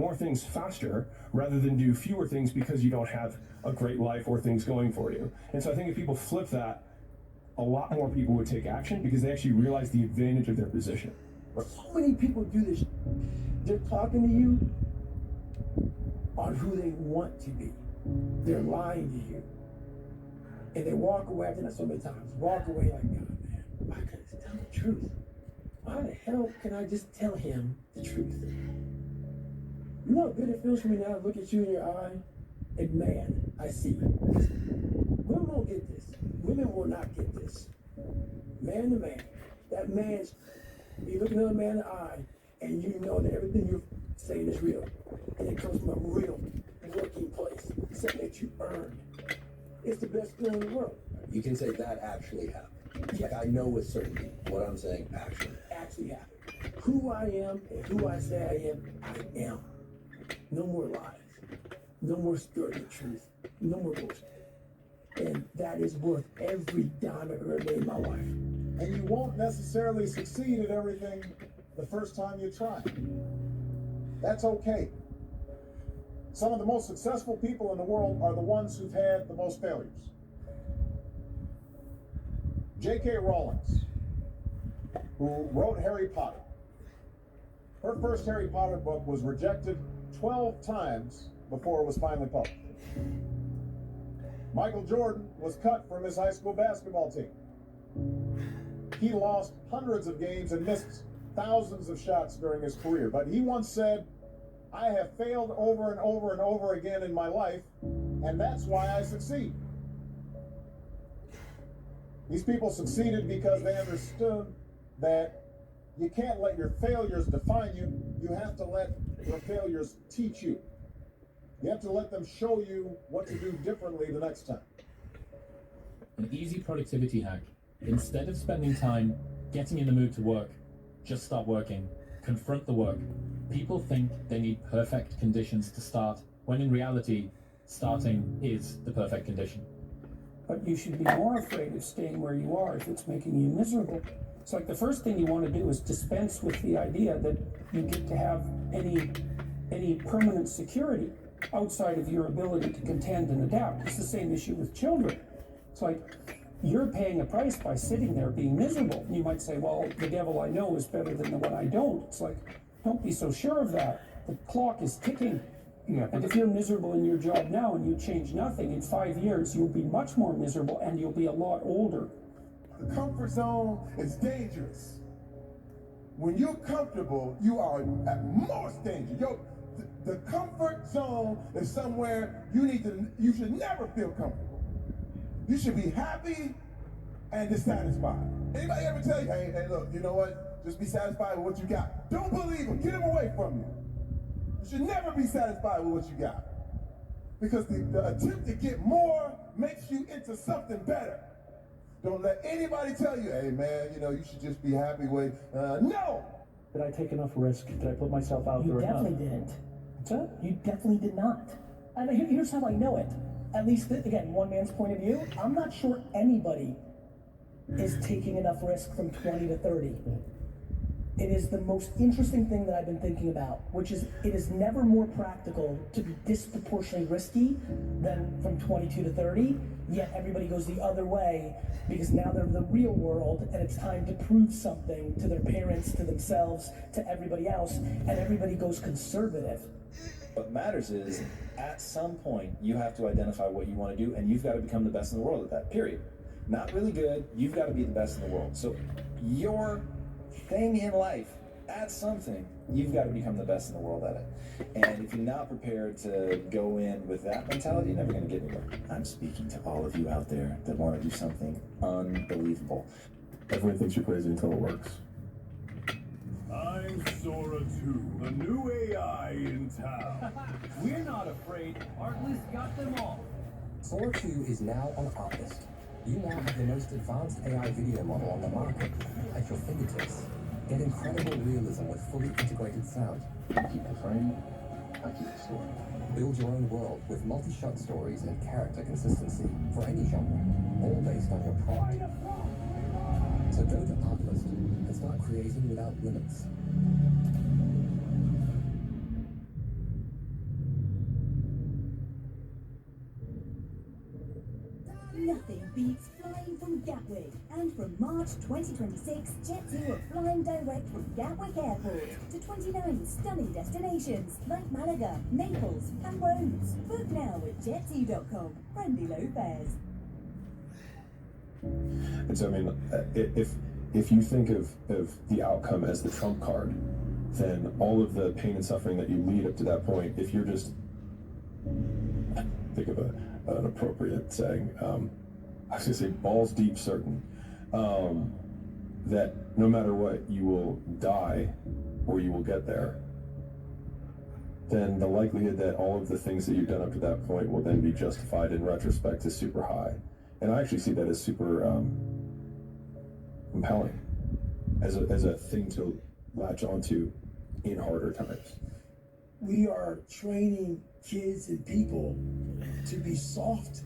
more things faster rather than do fewer things because you don't have a great life or things going for you. And so I think if people flip that, a lot more people would take action because they actually realize the advantage of their position. So many people do this. They're talking to you on who they want to be. They're lying to you. And they walk away, I've done that so many times, walk away like, God, man, why can't I just tell the truth? Why the hell can I just tell him the truth? You know how good it feels for me now to look at you in your eye? And man, I see you. Women won't get this. Women will not get this. Man to man. That man's, you look another man in the eye, and you know that everything you're saying is real. And it comes from a real working place. Something that you earned. It's the best feeling in the world. You can say that actually happened. Yes. Like I know with certainty what I'm saying actually happened. Who I am and who I say I am. No more lies. No more skirting the truth. No more bullshit. And that is worth every dime I've ever made in my life. And you won't necessarily succeed at everything the first time you try. That's okay. Some of the most successful people in the world are the ones who've had the most failures. J.K. Rowling, who wrote Harry Potter. Her first Harry Potter book was rejected 12 times before it was finally published. Michael Jordan was cut from his high school basketball team. He lost hundreds of games and missed thousands of shots during his career, but he once said, I have failed over and over and over again in my life, and that's why I succeed. These people succeeded because they understood that you can't let your failures define you. You have to let your failures teach you. You have to let them show you what to do differently the next time. An easy productivity hack. Instead of spending time getting in the mood to work, just start working. Confront the work. People think they need perfect conditions to start, when in reality, starting is the perfect condition. But you should be more afraid of staying where you are if it's making you miserable. It's like the first thing you want to do is dispense with the idea that you get to have any permanent security outside of your ability to contend and adapt. It's the same issue with children. It's like you're paying a price by sitting there being miserable. You might say, well, the devil I know is better than the one I don't. It's like, don't be so sure of that. The clock is ticking. Yeah. And if you're miserable in your job now and you change nothing, in 5 years, you'll be much more miserable and you'll be a lot older. The comfort zone is dangerous. When you're comfortable, you are at most danger. The comfort zone is somewhere you should never feel comfortable. You should be happy and dissatisfied. Anybody ever tell you, hey, look, you know what? Just be satisfied with what you got. Don't believe them. Get them away from you. You should never be satisfied with what you got. Because the attempt to get more makes you into something better. Don't let anybody tell you, hey man, you should just be happy with, no! Did I take enough risk? Did I put myself out there enough? You definitely didn't. What's that? You definitely did not. And here's how I know it. At least, again, one man's point of view, I'm not sure anybody is taking enough risk from 20 to 30. It is the most interesting thing that I've been thinking about, which is it is never more practical to be disproportionately risky than from 22 to 30, yet everybody goes the other way because now they're in the real world and it's time to prove something to their parents, to themselves, to everybody else, and everybody goes conservative. What matters is, at some point, you have to identify what you want to do, and you've got to become the best in the world at that, period. Not really good, you've got to be the best in the world. So your thing in life, at something, you've got to become the best in the world at it. And if you're not prepared to go in with that mentality, you're never going to get anywhere. I'm speaking to all of you out there that want to do something unbelievable. Everyone thinks you're crazy until it works. I'm Sora 2, the new AI in town. We're not afraid. Artlist got them all. Sora 2 is now on Artlist. You now have the most advanced AI video model on the market at your fingertips. Get incredible realism with fully integrated sound. You keep the frame, I keep the story. Build your own world with multi-shot stories and character consistency for any genre, all based on your prompt. So go to Artlist and start creating without limits. beats flying from Gatwick. And from March 2026, Jet2 are flying direct from Gatwick Airport to 29 stunning destinations like Malaga, Naples, and Rhodes. Book now at jet2.com. Friendly low fares. And so, I mean, if you think of the outcome as the trump card, then all of the pain and suffering that you lead up to that point, if you're just, think of an appropriate saying, I was going to say balls deep certain, that no matter what, you will die or you will get there, then the likelihood that all of the things that you've done up to that point will then be justified in retrospect is super high. And I actually see that as super compelling, as a thing to latch onto in harder times. We are training kids and people to be soft.